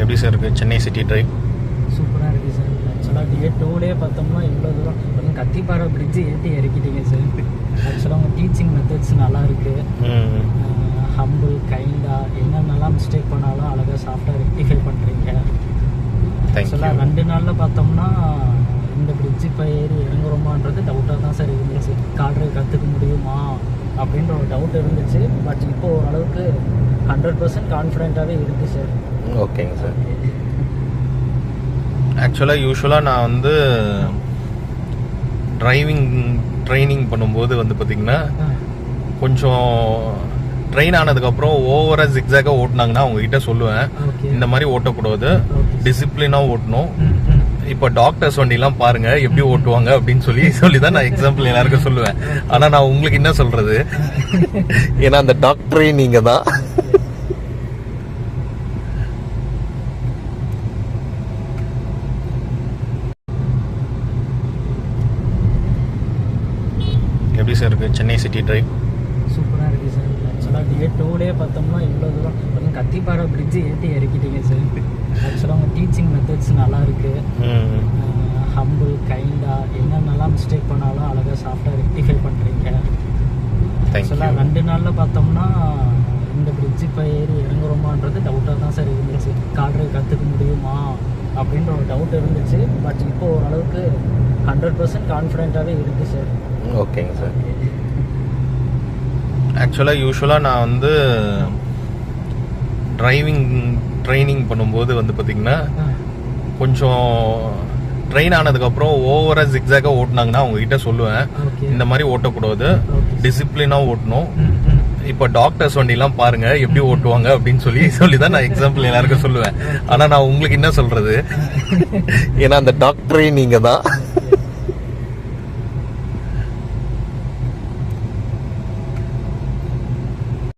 எப்படி சார் இருக்குது Chennai city drive? சூப்பராக இருக்குது சார். ஆக்சுவலாக டே 2 பார்த்தோம்னா இவ்வளோ தூரம் அதுவும் கத்திப்பாறை பிரிட்ஜு ஏற்றி இறக்கிட்டீங்க சார். ஆக்சுவலாக உங்கள் டீச்சிங் மெத்தட்ஸ் நல்லா இருக்குது. ஹம்பிள் கைண்டாக என்னென்னலாம் மிஸ்டேக் பண்ணாலும் அழகாக சாஃப்டாக ரெக்டிஃபை பண்ணுறீங்க. ஆக்சுவலாக 2 நாளில் பார்த்தோம்னா இந்த பிரிட்ஜு இப்போ ஏறி இறங்குறோமான்றது டவுட்டாக தான் சார் இருந்துச்சு. கார் டிரைவ் கற்றுக்க முடியுமா அப்படின்ற ஒரு டவுட் இருந்துச்சு. பட் இப்போ ஓரளவுக்கு 100% கான்ஃபிடென்ட்டாகவே இருக்குது சார். ஓகேங்க சார். யூஸ்வலாக நான் வந்து டிரைவிங் ட்ரைனிங் பண்ணும்போது வந்து பார்த்திங்கன்னா கொஞ்சம் ட்ரெயின் ஆனதுக்கப்புறம் ஓவராக ஜிக்ஸாக ஓட்டினாங்கன்னா அவங்ககிட்ட சொல்லுவேன், இந்த மாதிரி ஓட்டக்கூடாது, டிசிப்ளினாக ஓட்டணும். இப்போ டாக்டர்ஸ் வண்டிலாம் பாருங்க எப்படி ஓட்டுவாங்க அப்படின்னு சொல்லி தான் நான் எக்ஸாம்பிள் எல்லாருக்கும் சொல்லுவேன். ஆனால் நான் உங்களுக்கு என்ன சொல்றது, ஏன்னா அந்த டாக்டரே நீங்க தான். எப்படி சார் இருக்குது சென்னை சிட்டி டிரைவ்? சூப்பராக இருக்குது சார். ஆக்சுவலாக டிஏ 2 பார்த்தோம்னா இவ்வளோ தூரம் அதுவும் கத்திப்பாறை பிரிட்ஜு ஏற்றி இறக்கிட்டீங்க சார். ஆக்சுவலாக உங்கள் டீச்சிங் மெத்தட்ஸ் நல்லா இருக்குது. ஹம்பிள் கைண்டாக என்னென்னலாம் மிஸ்டேக் பண்ணாலும் அழகாக சாஃப்டாக ரெக்டிஃபை பண்ணுறீங்க. எப்படி சார் இருக்குது சென்னை சிட்டி டிரைவ்? சூப்பராக இருக்குது சார். ஆக்சுவலாக டே 2 பார்த்தோம்னா இவ்வளோ தூரம் அதுவும் கத்திப்பாறை பிரிட்ஜு ஏற்றி இறக்கிட்டீங்க சார். ஆக்சுவலாக உங்கள் டீச்சிங் மெத்தட்ஸ் நல்லா இருக்குது. ஹம்பிள் கைண்டாக என்னென்னலாம் மிஸ்டேக் பண்ணாலும் அழகாக சாஃப்டாக ரெக்டிஃபை பண்ணுறீங்க. ஆக்சுவலாக 2 நாளில் பார்த்தோம்னா இந்த பிரிட்ஜு இப்போ ஏறி இறங்குறோமான்றது டவுட்டாக தான் சார் இருந்துச்சு. கார் டிரைவ் கற்றுக்க முடியுமா அப்படின்ற ஒரு டவுட் இருந்துச்சு. பட் இப்போ ஓரளவுக்கு 100% கான்ஃபிடென்ட்டாகவே இருக்குது சார். ஓகேங்க சார். யூஸ்வலாக நான் வந்து டிரைவிங் ட்ரைனிங் பண்ணும்போது வந்து பார்த்திங்கன்னா கொஞ்சம் ட்ரெயின் ஆனதுக்கப்புறம் ஓவராக ஜிக்ஸாக ஓட்டினாங்கன்னா அவங்ககிட்ட சொல்லுவேன், இந்த மாதிரி ஓட்டக்கூடாது, டிசிப்ளினாக ஓட்டணும். இப்போ டாக்டர்ஸ் வண்டிலாம் பாருங்க எப்படி ஓட்டுவாங்க அப்படின்னு சொல்லி தான் நான் எக்ஸாம்பிள் எல்லாருக்கும் சொல்லுவேன். ஆனால் நான் உங்களுக்கு என்ன சொல்றது, ஏன்னா அந்த டாக்டரே நீங்க தான்.